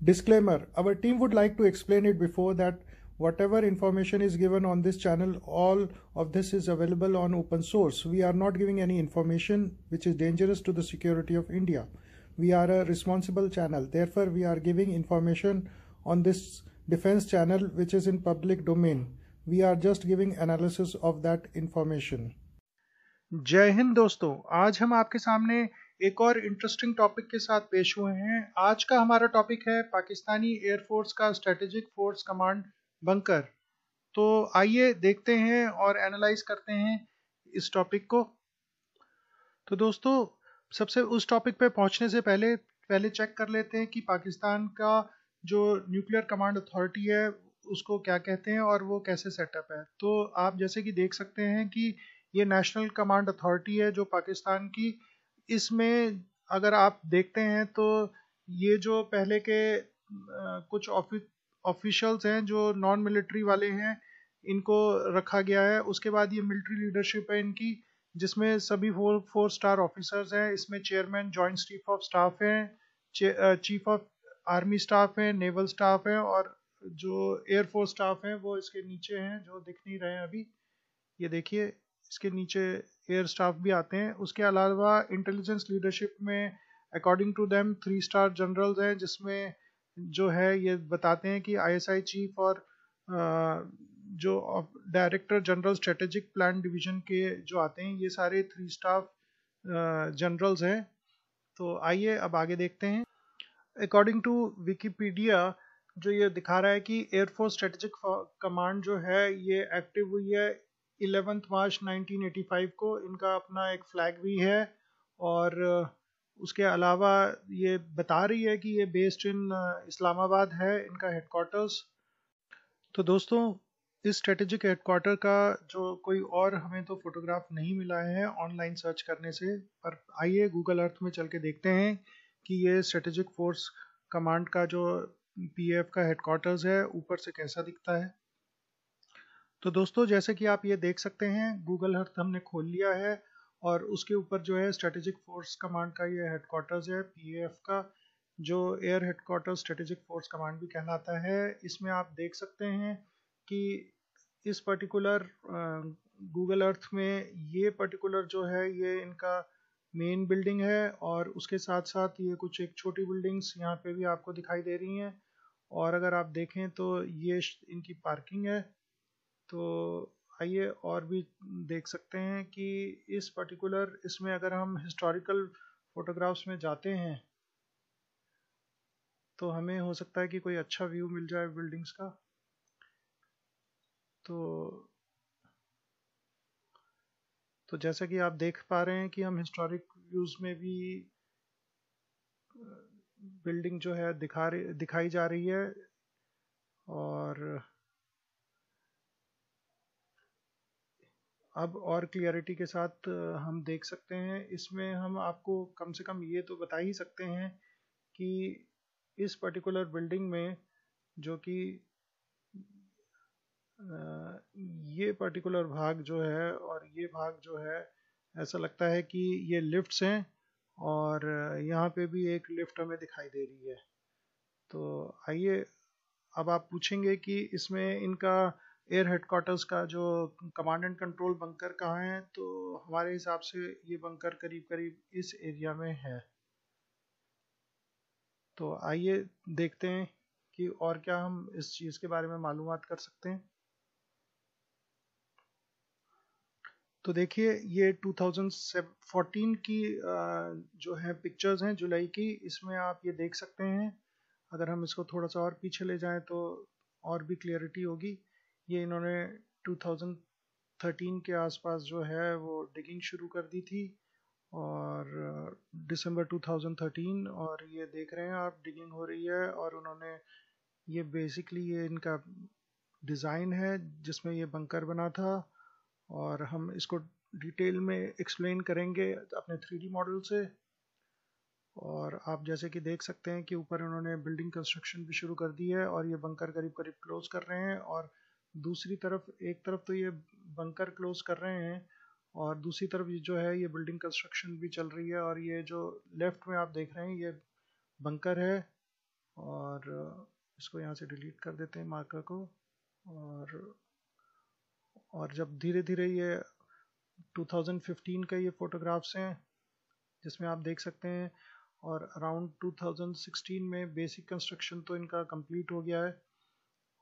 Disclaimer: our team would like to explain it before that whatever information is given on this channel, all of this is available on open source. We are not giving any information which is dangerous to the security of India. We are a responsible channel. Therefore, we are giving information on this defense channel which is in public domain. We are just giving analysis of that information. जय हिंद दोस्तों, आज हम आपके सामने एक और interesting topic के साथ पेश हुए हैं। आज का हमारा टॉपिक है पाकिस्तानी एयरफोर्स का स्ट्रेटेजिक फोर्स कमांड बंकर। तो आइए देखते हैं और एनालाइज करते हैं इस टॉपिक को। तो दोस्तों, सबसे उस टॉपिक पे पहुंचने से पहले चेक कर लेते हैं कि पाकिस्तान का जो न्यूक्लियर कमांड अथॉरिटी है उसको क्या कहते हैं और वो कैसे सेटअप है। तो आप जैसे कि देख सकते हैं कि ये नेशनल कमांड अथॉरिटी है जो पाकिस्तान की। इसमें अगर आप देखते हैं तो ये जो पहले के कुछ ऑफिशियल्स हैं जो नॉन मिलिट्री वाले हैं, इनको रखा गया है। उसके बाद ये मिलिट्री लीडरशिप है इनकी, जिसमें सभी फोर स्टार ऑफिसर्स हैं। इसमें chairman joint chief of staff हैं, चीफ ऑफ आर्मी स्टाफ हैं, नेवल स्टाफ हैं, और जो एयरफोर्स स्टाफ हैं वो इसके नीचे हैं, जो दिख नहीं रहे हैं अभी। ये देखिए, इसके नीचे एयर स्टाफ भी आते हैं। उसके अलावा इंटेलिजेंस लीडरशिप में according to them 3 star generals हैं, जिसमें जो है ये बताते हैं कि आईएसआई चीफ और जो director general strategic plan division के जो आते हैं, ये सारे 3 स्टाफ जनरल्स हैं। तो आइए अब आगे देखते हैं। अकॉर्डिंग टू विकिपीडिया जो ये दिखा रहा है कि एयरफोर्स स्ट्रेटेजिक कमांड जो है ये एक्टिव हुई है 11 मार्च 1985 को। इनका अपना एक फ्लैग भी है, और उसके अलावा ये बता रही है कि ये बेस्ड इन इस्लामाबाद है इनका हेडक्वार्टर्स। तो दोस्तों, इस स्ट्रेटेजिक हेडक्वार्टर का जो कोई और हमें तो फोटोग्राफ नहीं मिला है ऑनलाइन सर्च करने से, पर आइए गूगल अर्थ में चल के देखते हैं कि ये स्ट्रेटेजिक फोर्स कमांड का जो पीएफ का हेडक्वार्टर्स है ऊपर से कैसा दिखता है। तो दोस्तों, जैसे कि आप ये देख सकते हैं, गूगल अर्थ हमने खोल लिया है और उसके ऊपर जो है स्ट्रेटेजिक फोर्स कमांड का ये हेडक्वार्टर्स है पीएफ का, जो air headquarters strategic force command भी कहलाता है। इसमें आप देख सकते हैं कि इस पर्टिकुलर गूगल अर्थ में ये पर्टिकुलर जो है ये इनका मेन बिल्डिंग है, और उसके साथ साथ ये कुछ एक छोटी बिल्डिंग्स यहाँ पे भी आपको दिखाई दे रही हैं। और अगर आप देखें तो ये इनकी पार्किंग है। तो आइए और भी देख सकते हैं कि इस पर्टिकुलर इसमें अगर हम हिस्टोरिकल फोटोग्राफ्स में जाते हैं तो हमें हो सकता है कि कोई अच्छा व्यू मिल जाए बिल्डिंग्स का। तो जैसा कि आप देख पा रहे हैं कि हम हिस्टोरिक व्यूज में भी बिल्डिंग जो है दिखाई जा रही है। और अब और क्लियरिटी के साथ हम देख सकते हैं। इसमें हम आपको कम से कम ये तो बता ही सकते हैं कि इस पर्टिकुलर बिल्डिंग में जो कि ये पर्टिकुलर भाग जो है और ये भाग जो है, ऐसा लगता है कि ये लिफ्ट्स हैं, और यहाँ पे भी एक लिफ्ट हमें दिखाई दे रही है। तो आइए, अब आप पूछेंगे कि इसमें इनका एयर हेडक्वार्टर्स का जो कमांड एंड कंट्रोल बंकर कहाँ है। तो हमारे हिसाब से ये बंकर करीब करीब इस एरिया में है। तो आइए देखते हैं कि और क्या हम इस चीज़ के बारे में मालूमात कर सकते हैं। तो देखिए, ये 2014 की जो है पिक्चर्स हैं जुलाई की। इसमें आप ये देख सकते हैं, अगर हम इसको थोड़ा सा और पीछे ले जाएं तो और भी क्लियरिटी होगी। ये इन्होंने 2013 के आसपास जो है वो डिगिंग शुरू कर दी थी, और दिसंबर 2013, और ये देख रहे हैं आप डिगिंग हो रही है। और उन्होंने ये बेसिकली ये इनका डिज़ाइन है जिसमें ये बंकर बना था, और हम इसको डिटेल में एक्सप्लेन करेंगे अपने 3D मॉडल से। और आप जैसे कि देख सकते हैं कि ऊपर उन्होंने बिल्डिंग कंस्ट्रक्शन भी शुरू कर दी है, और ये बंकर करीब करीब क्लोज कर रहे हैं। और दूसरी तरफ, एक तरफ तो ये बंकर क्लोज कर रहे हैं, और दूसरी तरफ ये जो है ये बिल्डिंग कंस्ट्रक्शन भी चल रही है। और ये जो लेफ्ट में आप देख रहे हैं ये बंकर है, और इसको यहाँ से डिलीट कर देते हैं मार्कर को। और जब धीरे धीरे ये 2015 का ये फोटोग्राफ्स हैं जिसमें आप देख सकते हैं, और अराउंड 2016 में बेसिक कंस्ट्रक्शन तो इनका कंप्लीट हो गया है।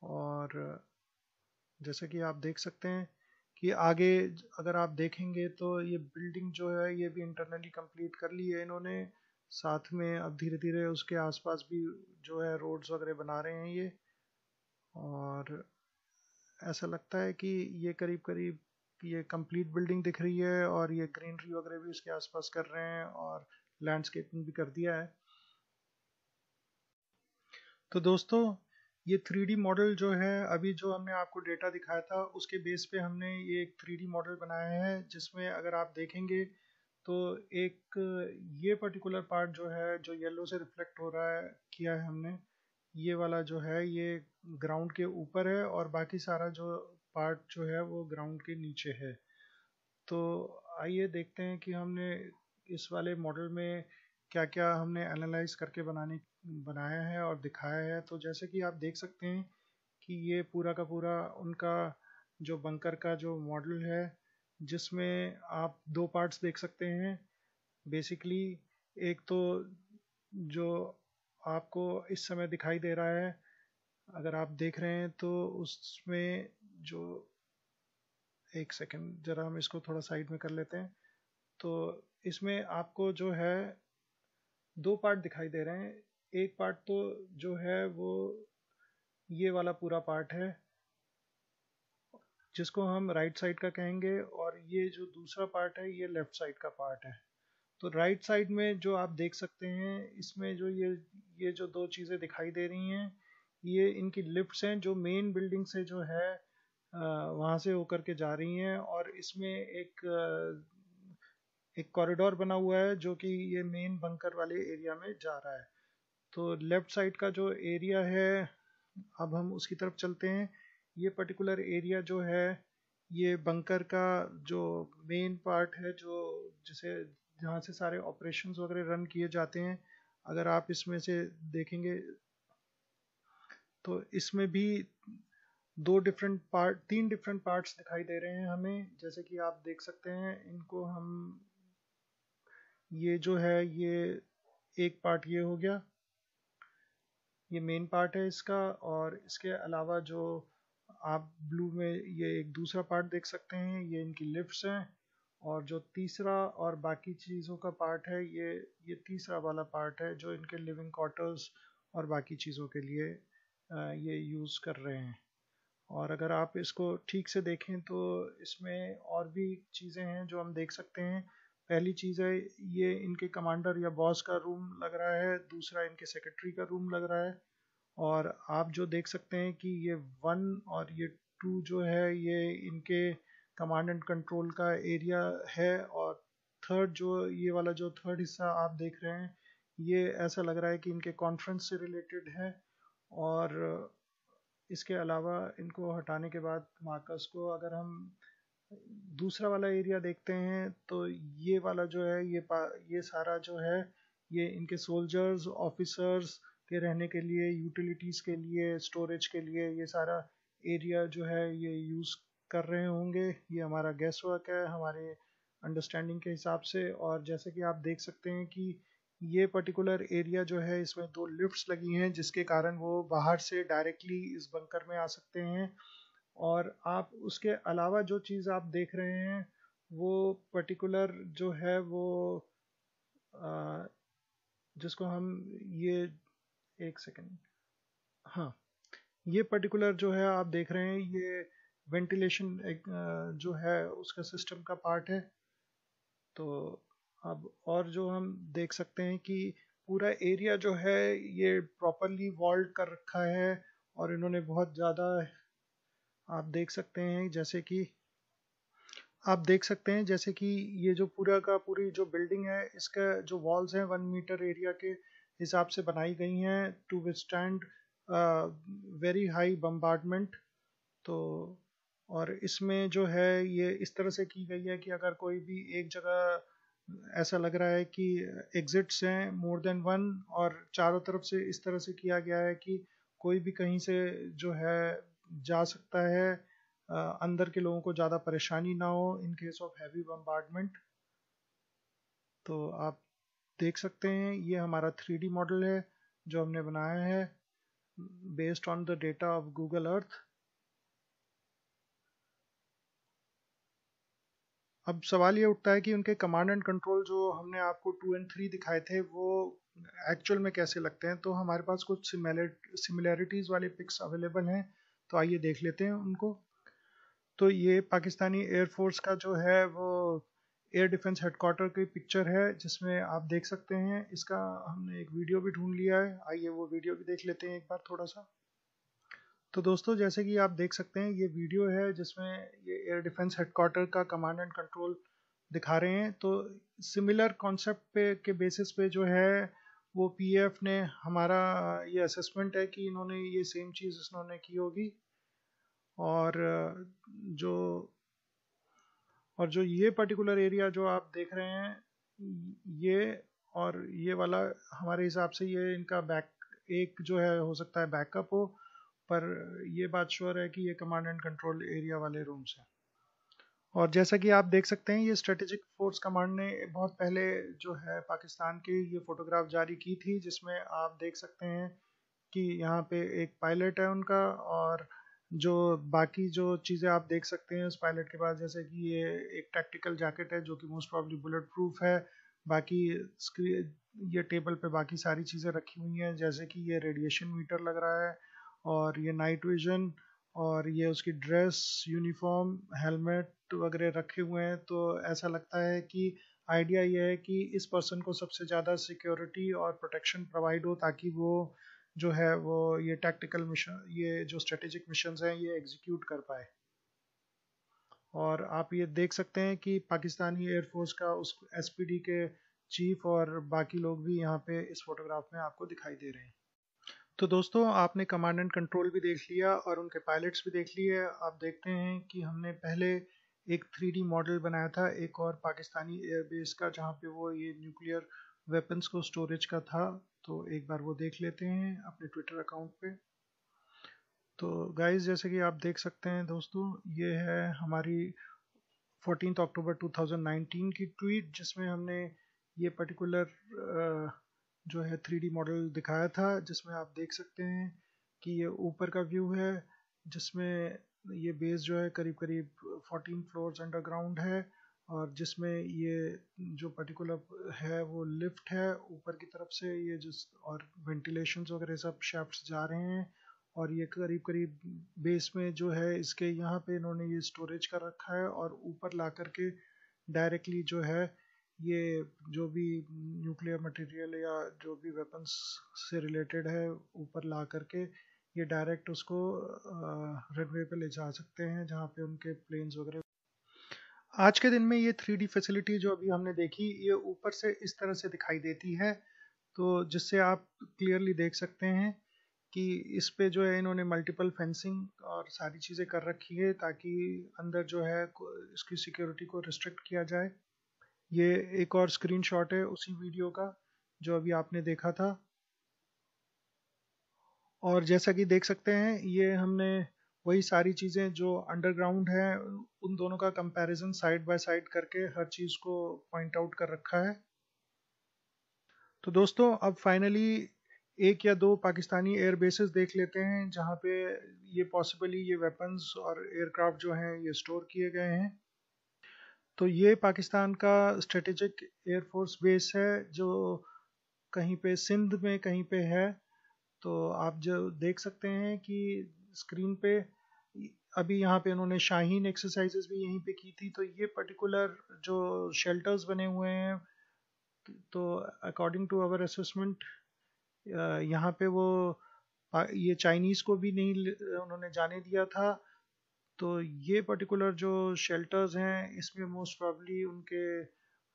और जैसे कि आप देख सकते हैं कि आगे अगर आप देखेंगे तो ये बिल्डिंग जो है ये भी इंटरनली कंप्लीट कर ली है इन्होंने। साथ में अब धीरे धीरे उसके आसपास भी जो है रोड्स वगैरह बना रहे हैं ये। और ऐसा लगता है कि ये करीब करीब ये कंप्लीट बिल्डिंग दिख रही है, और ये ग्रीनरी वगैरह भी उसके आसपास कर रहे हैं और लैंडस्केपिंग भी कर दिया है। तो दोस्तों, ये 3D मॉडल जो है अभी जो हमने आपको डेटा दिखाया था उसके बेस पे हमने ये एक 3D मॉडल बनाया है, जिसमें अगर आप देखेंगे तो एक ये पर्टिकुलर पार्ट जो है जो येलो से रिफ्लेक्ट हो रहा है किया है हमने, ये वाला जो है ये ग्राउंड के ऊपर है, और बाकी सारा जो पार्ट जो है वो ग्राउंड के नीचे है। तो आइए देखते हैं कि हमने इस वाले मॉडल में क्या क्या हमने एनालाइज करके बनाया है और दिखाया है। तो जैसे कि आप देख सकते हैं कि ये पूरा का पूरा उनका जो बंकर का जो मॉडल है, जिसमें आप दो पार्ट्स देख सकते हैं बेसिकली। एक तो जो आपको इस समय दिखाई दे रहा है, अगर आप देख रहे हैं तो उसमें जो, एक सेकंड जरा हम इसको थोड़ा साइड में कर लेते हैं। तो इसमें आपको जो है दो पार्ट दिखाई दे रहे हैं। एक पार्ट तो जो है वो ये वाला पूरा पार्ट है जिसको हम राइट साइड का कहेंगे, और ये जो दूसरा पार्ट है ये लेफ्ट साइड का पार्ट है। तो राइट साइड में जो आप देख सकते हैं इसमें जो ये जो दो चीज़ें दिखाई दे रही हैं ये इनकी लिफ्ट्स हैं जो मेन बिल्डिंग से जो है वहाँ से होकर के जा रही हैं, और इसमें एक कॉरिडोर बना हुआ है जो कि ये मेन बंकर वाले एरिया में जा रहा है। तो लेफ्ट साइड का जो एरिया है, अब हम उसकी तरफ चलते हैं। ये पर्टिकुलर एरिया जो है ये बंकर का जो मेन पार्ट है, जो जिसे जहाँ से सारे ऑपरेशंस वगैरह रन किए जाते हैं। अगर आप इसमें से देखेंगे तो इसमें भी तीन डिफरेंट पार्ट्स दिखाई दे रहे हैं हमें। जैसे कि आप देख सकते हैं इनको हम, ये जो है ये एक पार्ट ये हो गया, ये मेन पार्ट है इसका। और इसके अलावा जो आप ब्लू में ये एक दूसरा पार्ट देख सकते हैं, ये इनकी लिफ्ट्स हैं। और जो तीसरा और बाकी चीज़ों का पार्ट है ये तीसरा वाला पार्ट है जो इनके लिविंग क्वार्टर्स और बाकी चीज़ों के लिए ये यूज़ कर रहे हैं। और अगर आप इसको ठीक से देखें तो इसमें और भी चीज़ें हैं जो हम देख सकते हैं। पहली चीज़ है ये इनके कमांडर या बॉस का रूम लग रहा है, दूसरा इनके सेक्रेटरी का रूम लग रहा है। और आप जो देख सकते हैं कि ये 1 और ये 2 जो है ये इनके कमांड एंड कंट्रोल का एरिया है। और थर्ड जो ये वाला जो थर्ड हिस्सा आप देख रहे हैं ये ऐसा लग रहा है कि इनके कॉन्फ्रेंस से रिलेटेड है। और इसके अलावा इनको हटाने के बाद मार्कस को अगर हम दूसरा वाला एरिया देखते हैं तो ये वाला जो है ये सारा जो है ये इनके सोल्जर्स ऑफिसर्स के रहने के लिए, यूटिलिटीज के लिए, स्टोरेज के लिए ये सारा एरिया जो है ये यूज कर रहे होंगे। ये हमारा गैस वर्क है हमारे अंडरस्टैंडिंग के हिसाब से। और जैसे कि आप देख सकते हैं कि ये पर्टिकुलर एरिया जो है इसमें दो लिफ्ट्स लगी हैं जिसके कारण वो बाहर से डायरेक्टली इस बंकर में आ सकते हैं। और आप उसके अलावा जो चीज़ आप देख रहे हैं वो पर्टिकुलर जो है वो जिसको हम ये, एक सेकेंड, हाँ, ये पर्टिकुलर जो है आप देख रहे हैं ये वेंटिलेशन जो है उसका सिस्टम का पार्ट है। तो अब और जो हम देख सकते हैं कि पूरा एरिया जो है ये प्रॉपरली वॉल्ड कर रखा है। और इन्होंने बहुत ज़्यादा, आप देख सकते हैं जैसे कि ये जो पूरा का पूरी जो बिल्डिंग है इसका जो वॉल्स हैं 1 मीटर एरिया के हिसाब से बनाई गई हैं to withstand very high bombardment. तो और इसमें जो है ये इस तरह से की गई है कि अगर कोई भी एक जगह ऐसा लग रहा है कि एग्जिट्स हैं मोर देन वन, और चारों तरफ से इस तरह से किया गया है कि कोई भी कहीं से जो है जा सकता है, अंदर के लोगों को ज़्यादा परेशानी ना हो in case of heavy bombardment. तो आप देख सकते हैं ये हमारा 3D मॉडल है जो हमने बनाया है based on the data of Google Earth. अब सवाल ये उठता है कि उनके कमांड एंड कंट्रोल जो हमने आपको 2 और 3 दिखाए थे वो एक्चुअल में कैसे लगते हैं। तो हमारे पास कुछ सिमिलैरिटीज वाले पिक्स अवेलेबल हैं, तो आइए देख लेते हैं उनको। तो ये पाकिस्तानी एयरफोर्स का जो है वो एयर डिफेंस हेडक्वार्टर की पिक्चर है, जिसमें आप देख सकते हैं इसका हमने एक वीडियो भी ढूंढ लिया है। आइए वो वीडियो भी देख लेते हैं एक बार थोड़ा सा। तो दोस्तों जैसे कि आप देख सकते हैं ये वीडियो है जिसमें ये एयर डिफेंस हेडक्वार्टर का कमांड एंड कंट्रोल दिखा रहे हैं। तो सिमिलर कॉन्सेप्ट पे के बेसिस पे जो है वो पीएफ ने हमारा ये असेसमेंट है कि इन्होंने ये सेम चीज़ इन्होंने की होगी। और जो और जो ये पर्टिकुलर एरिया जो आप देख रहे हैं ये और ये वाला, हमारे हिसाब से ये इनका बैक एक जो है हो सकता है बैकअप हो, पर ये बात श्योर है कि ये कमांड एंड कंट्रोल एरिया वाले रूम्स हैं। और जैसा कि आप देख सकते हैं ये स्ट्रेटेजिक फोर्स कमांड ने बहुत पहले जो है पाकिस्तान की ये फोटोग्राफ जारी की थी, जिसमें आप देख सकते हैं कि यहाँ पे एक पायलट है उनका, और जो बाकी जो चीज़ें आप देख सकते हैं उस पायलट के पास, जैसे कि ये एक टैक्टिकल जैकेट है जो कि मोस्ट प्रॉब्ली बुलेट प्रूफ है। बाकी ये टेबल पे बाकी सारी चीज़ें रखी हुई हैं, जैसे कि ये रेडिएशन मीटर लग रहा है, और ये नाइट विजन, और ये उसकी ड्रेस, यूनिफॉर्म, हेलमेट वगैरह रखे हुए हैं। तो ऐसा लगता है कि आइडिया ये है कि इस पर्सन को सबसे ज़्यादा सिक्योरिटी और प्रोटेक्शन प्रोवाइड हो, ताकि वो जो है वो ये टैक्टिकल मिशन, ये जो स्ट्रेटेजिक मिशंस हैं ये एग्जीक्यूट कर पाए। और आप ये देख सकते हैं कि पाकिस्तानी एयरफोर्स का उस एसपीडी के चीफ और बाकी लोग भी यहाँ पे इस फोटोग्राफ में आपको दिखाई दे रहे हैं। तो दोस्तों आपने कमांड एंड कंट्रोल भी देख लिया और उनके पायलट्स भी देख लिए। आप देखते हैं कि हमने पहले एक 3D मॉडल बनाया था एक और पाकिस्तानी एयरबेस का, जहाँ पे वो ये न्यूक्लियर वेपन्स को स्टोरेज का था। तो एक बार वो देख लेते हैं अपने ट्विटर अकाउंट पे। तो गाइस जैसे कि आप देख सकते हैं दोस्तों, ये है हमारी 14 अक्टूबर 2019 की ट्वीट, जिसमें हमने ये पर्टिकुलर जो है 3D मॉडल दिखाया था, जिसमें आप देख सकते हैं कि ये ऊपर का व्यू है, जिसमें ये बेस जो है करीब करीब 14 फ्लोर्स अंडरग्राउंड है, और जिसमें ये जो पर्टिकुलर है वो लिफ्ट है ऊपर की तरफ से, ये जिस और वेंटिलेशंस वगैरह सब शाफ्ट्स जा रहे हैं। और ये करीब करीब बेस में जो है इसके यहाँ पे इन्होंने ये स्टोरेज कर रखा है, और ऊपर ला करके डायरेक्टली जो है ये जो भी न्यूक्लियर मटेरियल या जो भी वेपन्स से रिलेटेड है ऊपर ला करके ये डायरेक्ट उसको रनवे पे ले जा सकते हैं, जहाँ पे उनके प्लेन्स वगैरह। आज के दिन में ये 3D फैसिलिटी जो अभी हमने देखी ये ऊपर से इस तरह से दिखाई देती है, तो जिससे आप क्लियरली देख सकते हैं कि इस पे जो है इन्होंने मल्टीपल फेंसिंग और सारी चीज़ें कर रखी है, ताकि अंदर जो है इसकी सिक्योरिटी को रिस्ट्रिक्ट किया जाए। ये एक और स्क्रीनशॉट है उसी वीडियो का जो अभी आपने देखा था। और जैसा कि देख सकते हैं ये हमने वही सारी चीज़ें जो अंडरग्राउंड है उन दोनों का कंपैरिजन साइड बाय साइड करके हर चीज़ को पॉइंट आउट कर रखा है। तो दोस्तों अब फाइनली एक या दो पाकिस्तानी एयर बेसेस देख लेते हैं जहाँ पे ये पॉसिबली ये वेपन्स और एयरक्राफ्ट जो हैं ये स्टोर किए गए हैं। तो ये पाकिस्तान का स्ट्रेटेजिक एयरफोर्स बेस है जो कहीं पे सिंध में कहीं पे है। तो आप जो देख सकते हैं कि स्क्रीन पे अभी यहाँ पे उन्होंने शाहीन एक्सरसाइजेस भी यहीं पे की थी। तो ये पर्टिकुलर जो शेल्टर्स बने हुए हैं, तो अकॉर्डिंग टू आवर असेसमेंट यहाँ पे वो ये चाइनीज़ को भी नहीं उन्होंने जाने दिया था। तो ये पर्टिकुलर जो शेल्टर्स हैं इसमें मोस्ट प्रॉब्ली उनके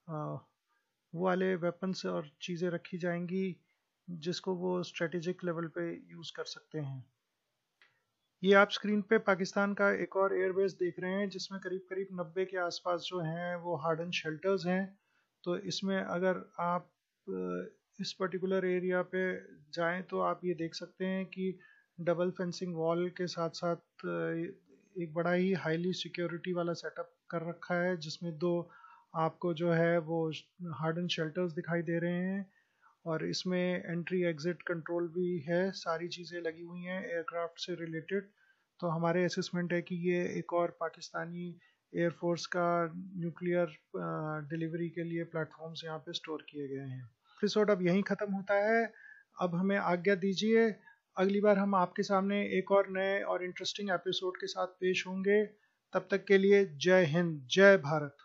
वो वाले वेपन्स और चीज़ें रखी जाएंगी जिसको वो स्ट्रेटेजिक लेवल पे यूज़ कर सकते हैं। ये आप स्क्रीन पे पाकिस्तान का एक और एयरबेस देख रहे हैं जिसमें करीब करीब 90 के आसपास जो हैं वो हार्डन शेल्टर्स हैं। तो इसमें अगर आप इस पर्टिकुलर एरिया पे जाएं तो आप ये देख सकते हैं कि डबल फेंसिंग वॉल के साथ साथ एक बड़ा ही हाईली सिक्योरिटी वाला सेटअप कर रखा है, जिसमें 2 आपको जो है वो हार्डन शेल्टर्स दिखाई दे रहे हैं, और इसमें एंट्री एग्जिट कंट्रोल भी है। सारी चीज़ें लगी हुई हैं एयरक्राफ्ट से रिलेटेड। तो हमारे असेसमेंट है कि ये एक और पाकिस्तानी एयरफोर्स का न्यूक्लियर डिलीवरी के लिए प्लेटफॉर्म्स यहाँ पे स्टोर किए गए हैं। एपिसोड अब यहीं ख़त्म होता है। अब हमें आज्ञा दीजिए, अगली बार हम आपके सामने एक और नए और इंटरेस्टिंग एपिसोड के साथ पेश होंगे। तब तक के लिए जय हिंद, जय भारत।